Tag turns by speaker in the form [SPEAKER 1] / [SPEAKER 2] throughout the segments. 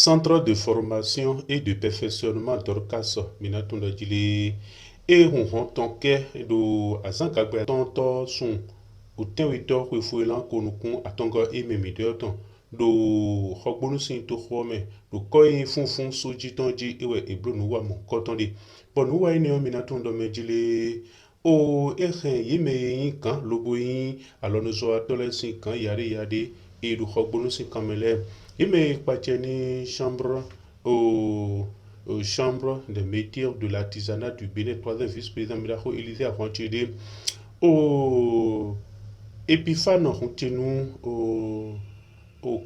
[SPEAKER 1] Centre de formation et de perfectionnement d'Orcas, Minatunda Djili, et on tonke do Azankagbe tonto son, ou tenwito, ou fouelan konukun, atonga et memidioton, do Hogbonusin to Home, do Koi Funfun Sojitonji, et Brunoua mon cotondi. Bon, nous voyons Minatunda Medjili. O yeme yin kan lobo yin alonozo adolescent kan yare yade et du hogbonusin kamele yeme pacheni chambre chambre de métiers de l'artisanat du Bénin, troisième vice-président Milaho Élysée Avanchede au Epiphane Houtenu au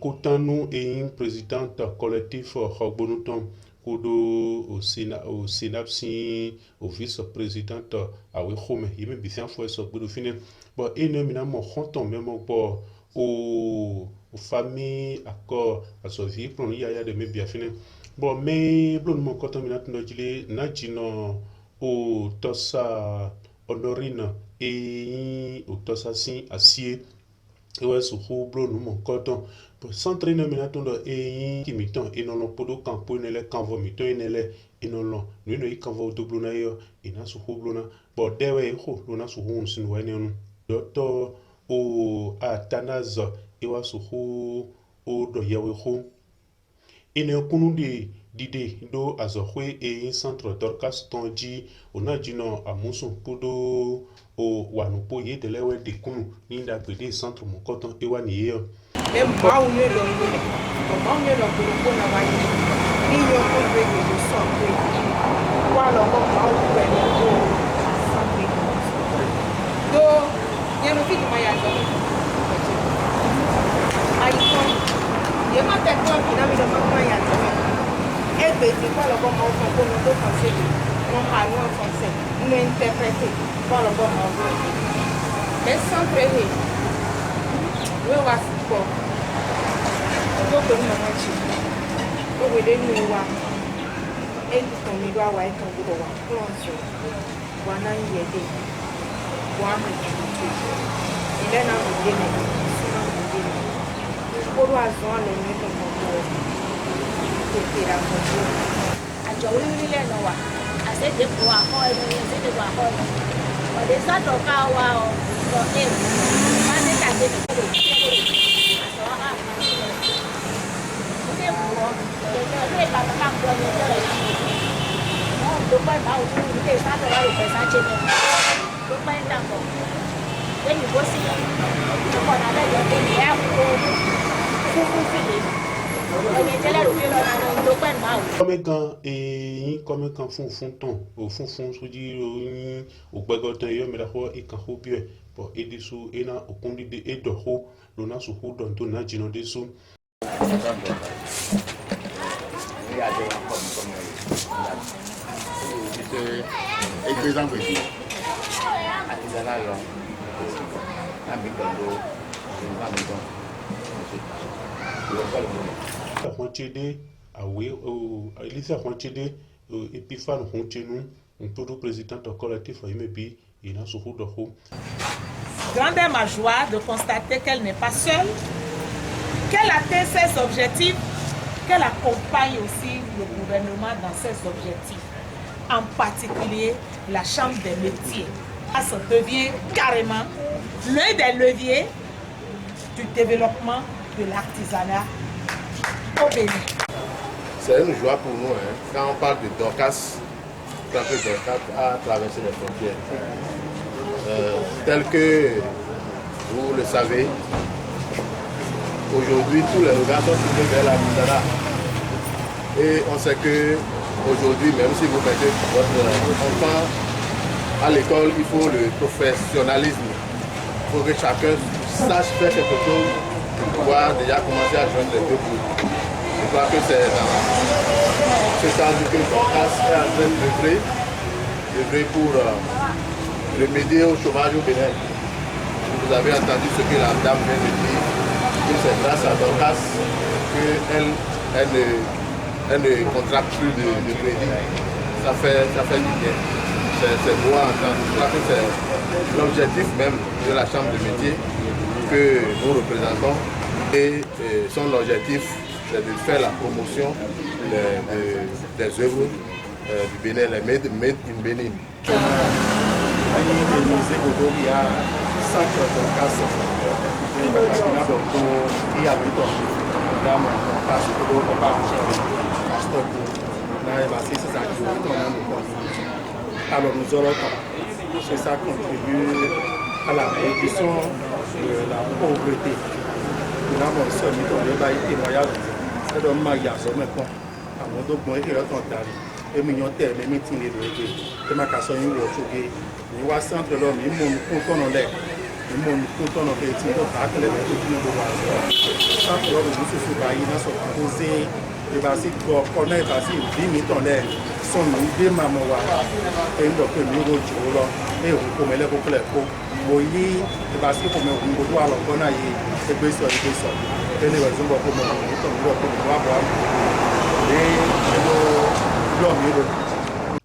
[SPEAKER 1] Kotanu et une présidente collectif Hogbonuton au Synapsi, au vice-présidente Awe Home, il me bien fait ce bout de finir. Bon, et nous, nous avons même pour aux familles, accord, à ce vie, pour nous, il y a de mes bien finir. Bon, mais, bon, mon coton, nous avons au Tossa Honorine et au Tossa Sin Acier. Ouais, ce roublon, nous, mon coton. Centre nominato e kimiton e non podo campo nele kanvo miton nele e non lo no no kanvo dublo na yo e na su hublo na bo dewe ho lo na su hun sin wa ne doctor o atanas e wa su hu o do yawe ho e ne kunu de dide do azohwe e centre d'Orcas tonji ona jino amuso podo o wanupo ye de lewe de kunu ni da gbede centre mon coton e wa ni yo
[SPEAKER 2] e mau ne lo ko na wa ni yo ko be ni so pe wa lo ko mau pe ni ko do ye no fi ma ya do ai ko ye ma te ko na mi do ma ya do e be ti ko lo ko mau ko no do ko se no ha no ko se no interprete ko lo ko mau mais sans prévu we was for go to my watch go we dey know wa e di to mi wa e kan go wa close wa na ye dey wa ma ji ile na mo dey na ko ro azon le ni to mo ko tira ko ajo wi le no wa ase de ko a ko e ni ase de wa ko o de sa to ka wa o so e ma de ka de
[SPEAKER 1] Comme quand et comme quand font ton au fond se dit au bagotin yo mais la fois et quand au bien pour aider sous et na au conduit de et de haut l'on a sous haut dans ton agino des sous Epiphane Houtenu, un peu de président collectif il a sous haut de haut.
[SPEAKER 3] Grande est ma joie de constater qu'elle n'est pas seule, qu'elle atteint ses objectifs, qu'elle accompagne aussi le gouvernement dans ses objectifs, en particulier la Chambre des métiers. Ça devient carrément l'un des leviers du développement de l'artisanat au Bénin.
[SPEAKER 4] C'est une joie pour nous quand on parle de Dorcas, quand Dorcas a traversé les frontières. Tel que vous le savez, aujourd'hui tous les regards sont tournés vers l'artisanat. Et on sait que aujourd'hui, même si vous mettez votre enfant à l'école, il faut le professionnalisme. Il faut que chacun sache faire quelque chose pour pouvoir déjà commencer à joindre les deux bouts. Je crois que c'est dans ce cadre que Dorcas est en train d'œuvrer pour remédier au chômage au Bénin. Vous avez entendu ce que la dame vient de dire, que c'est grâce à Dorcas qu'elle ne contracte plus de crédit. Ça fait du bien. C'est beau à entendre. Je crois que c'est l'objectif même de la Chambre de métier que nous représentons et son objectif c'est de faire la promotion des œuvres du Bénin, les made in Bénin.
[SPEAKER 5] Alors nous aurons c'est ça contribue à la réduction de la pauvreté. Nous avons seulement un témoignage, c'est de Maya, c'est maintenant. À mon dos, moi, il y a un temps. Et nous avons terminé les meetings de l'été. Et ma casse, nous avons trouvé. Nous avons centre de l'homme, nous avons content dans l'air. Nous avons content dans le pays. Nous avons les meetings de l'homme. Centre de l'homme, nous sommes baillés, nous sommes composés. Et parce qu'on est passé 10 minutes en l'air. Son nom de maman, et nous avons mis au jour. Et vous pouvez les couper les peaux. Moyi, et parce que comme on doit alors qu'on a eu des blessures, et les raisons pour que nous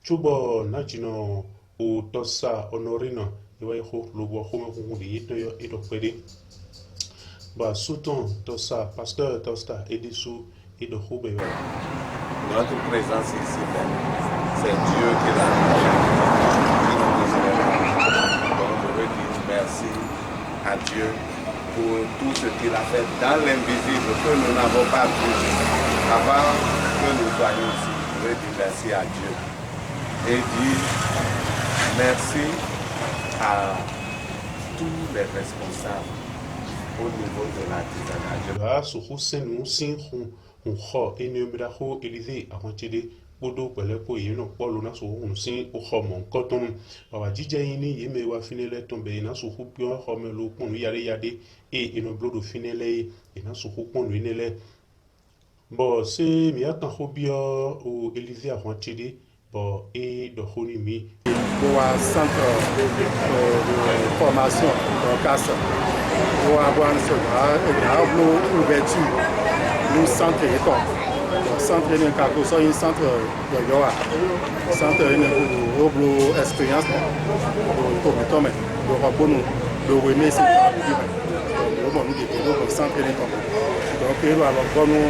[SPEAKER 1] Chubo Nachino ou Tosa Honorino, Iwaho, Lobo Homo et Dopedi. Bah, Souton, Tosa, Pasteur Tosta, et dessous et de Hoube.
[SPEAKER 4] Notre présence ici, c'est Dieu qui l'a. Merci à Dieu pour tout ce qu'il a fait dans l'invisible que nous n'avons pas vu. Avant que nous soyons ici, je veux dire merci à Dieu et dire merci à tous les responsables au niveau de l'artisanat.
[SPEAKER 1] Bodo pelepo yeno polo na so hunsin o homo koton baba jija yini yeme wa finele tombe na so hupio homelo ponu yare yade e eno blodo finele e na so huponu inele bo se mi atan hobio o Élysée Ahantide bo e do honimi
[SPEAKER 5] pour un centre de formation dans Casa pour avoir une ouverture nous centre centre de Kako, c'est un centre de Yoa, centre de expérience, de Tomé, de Rabono, de René, c'est le centre de Tomé. Donc, il va avoir nous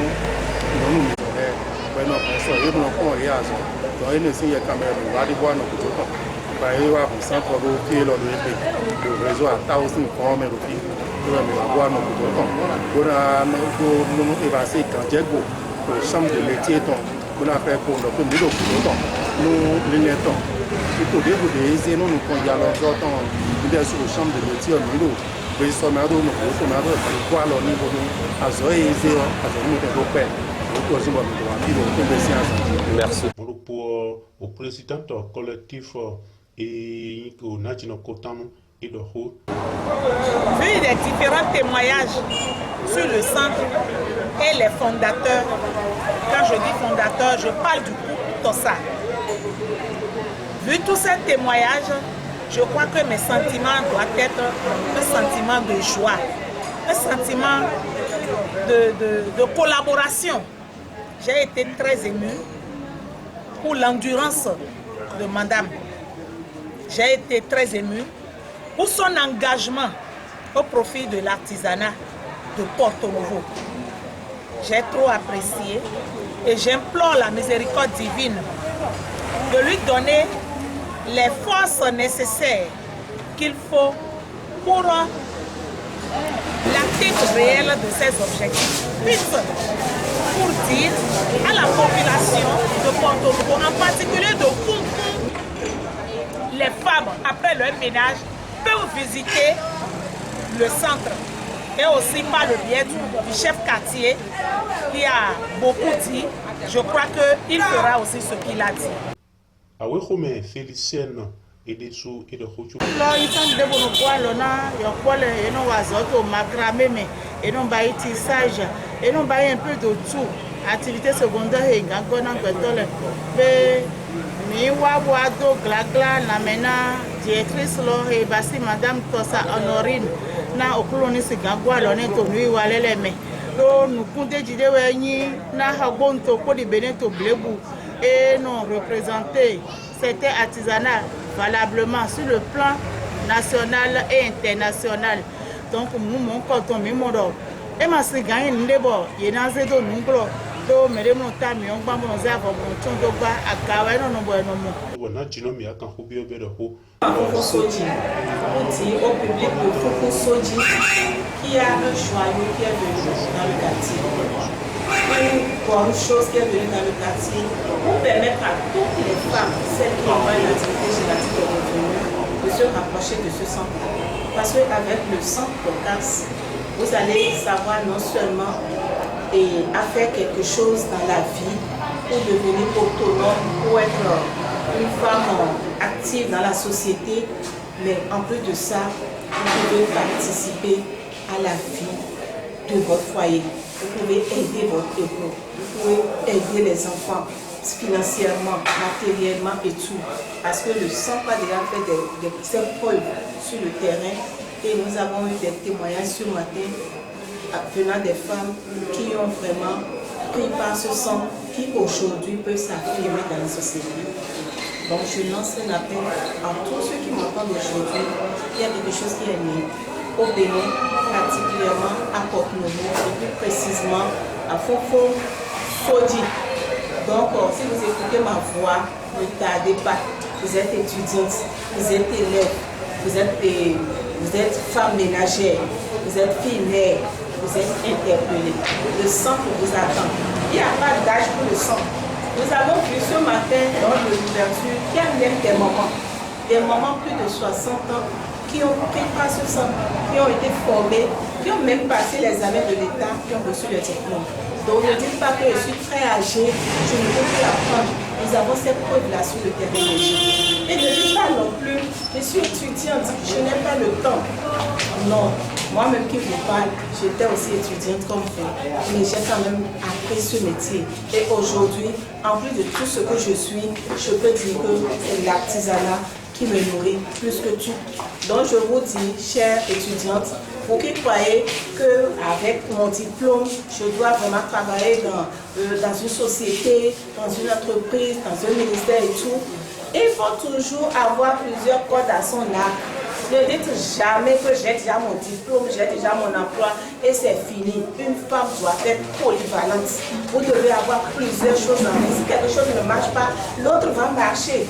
[SPEAKER 5] donc, il y a quand même des voir nos couteaux. Il va avoir centre de pied, le réseau à Taosin, comme le pied, il va voir nos couteaux. Il va essayer quand j'ai beau. Chambre de métier, on a fait pour nous l'unité. Tout début de nous nous condialons sur la chambre de métier, nous sommaires, nous voir le niveau de Azoé,
[SPEAKER 1] merci. Pour le président collectif et au National Kotam et de Ho.
[SPEAKER 3] Vu les différents témoignages sur le centre et les fondateurs, quand je dis fondateurs, je parle du groupe Tosa. Vu tous ces témoignages, je crois que mes sentiments doivent être un sentiment de joie, un sentiment de collaboration. J'ai été très émue pour l'endurance de madame. J'ai été très émue pour son engagement au profit de l'artisanat de Porto Novo. J'ai trop apprécié et j'implore la miséricorde divine de lui donner les forces nécessaires qu'il faut pour l'atteinte réelle de ses objectifs. Pour dire à la population de Porto Novo, en particulier de Kumpum, les femmes, après leur ménage, peuvent visiter le centre. Et aussi par le biais du chef quartier qui a beaucoup dit, je crois qu'il fera aussi ce qu'il a dit.
[SPEAKER 1] Awekome Félicienne et des sous et de Hochu.
[SPEAKER 2] Là, ils sont de bon poids, là, il y a quoi, et non, azoto, macramé, mais et non, bah, tissage, et non, bah, un peu de tout. Activité secondaire, et gagne un peu de mais Miwa Wado, Glagla, Namena, directrice, là, et bassi, madame Tosa Honorine. Na okuloni sigangwa lone to nui walele me do nous kunde jide wenyi na habonto ko di beneto blebu et non représenter cet artisanat valablement sur le plan national et international. Donc nous mon canton mimodo
[SPEAKER 3] Et ma se gagne ndebo yenaze do numbro do meremo tami on gbamo ze avon ton do ba akawa no bo no mo.
[SPEAKER 1] Wona jino mi akan ko bi obedo ho.
[SPEAKER 3] Foko Soji, on dit au public de Foko Soji qui a un joyau qui est venu dans le quartier. Une bonne chose qui est venue dans le quartier pour permettre à toutes les femmes, celles qui ont une activité génétique de revenus, de se rapprocher de ce centre. Parce qu'avec le centre COCAS, vous allez savoir non seulement à faire quelque chose dans la vie pour devenir autonome, pour être une femme active dans la société, mais en plus de ça, vous pouvez participer à la vie de votre foyer. Vous pouvez aider votre époux, vous pouvez aider les enfants financièrement, matériellement et tout. Parce que le centre a déjà fait des preuves sur le terrain et nous avons eu des témoignages ce matin venant des femmes qui ont vraiment pris par ce centre, qui aujourd'hui peuvent s'affirmer dans la société. Donc je lance un appel à tous ceux qui m'entendent aujourd'hui. Il y a quelque chose qui est né au Bénin, particulièrement à Porte-Novo, et plus précisément à Foko Soji. Donc si vous écoutez ma voix, ne tardez pas. Vous êtes étudiante, vous êtes élève, vous êtes femme ménagère, vous êtes fille mère, vous êtes interpellée. Le centre vous attend. Il n'y a pas d'âge pour le centre. Nous avons vu ce matin dans l'ouverture qu'il y a même des mamans plus de 60 ans qui ont pris par ce centre, qui ont été formés, qui ont même passé les examens de l'État, qui ont reçu le diplôme. Donc ne dites pas que je suis très âgée, je ne peux plus apprendre. Nous avons ces preuves-là sur le terrain léger. Et ne dites pas non plus, je suis étudiante, je n'ai pas le temps. Non, moi-même qui vous parle, j'étais aussi étudiante comme vous, mais j'ai quand même appris ce métier. Et aujourd'hui, en plus de tout ce que je suis, je peux dire que c'est l'artisanat qui me nourrit plus que tout. Donc je vous dis, chères étudiantes, vous qui croyez qu'avec mon diplôme, je dois vraiment travailler dans une société, dans une entreprise, dans un ministère et tout, il faut toujours avoir plusieurs cordes à son arc. Ne dites jamais que j'ai déjà mon diplôme, j'ai déjà mon emploi et c'est fini. Une femme doit être polyvalente. Vous devez avoir plusieurs choses en vie. Si quelque chose ne marche pas, l'autre va marcher.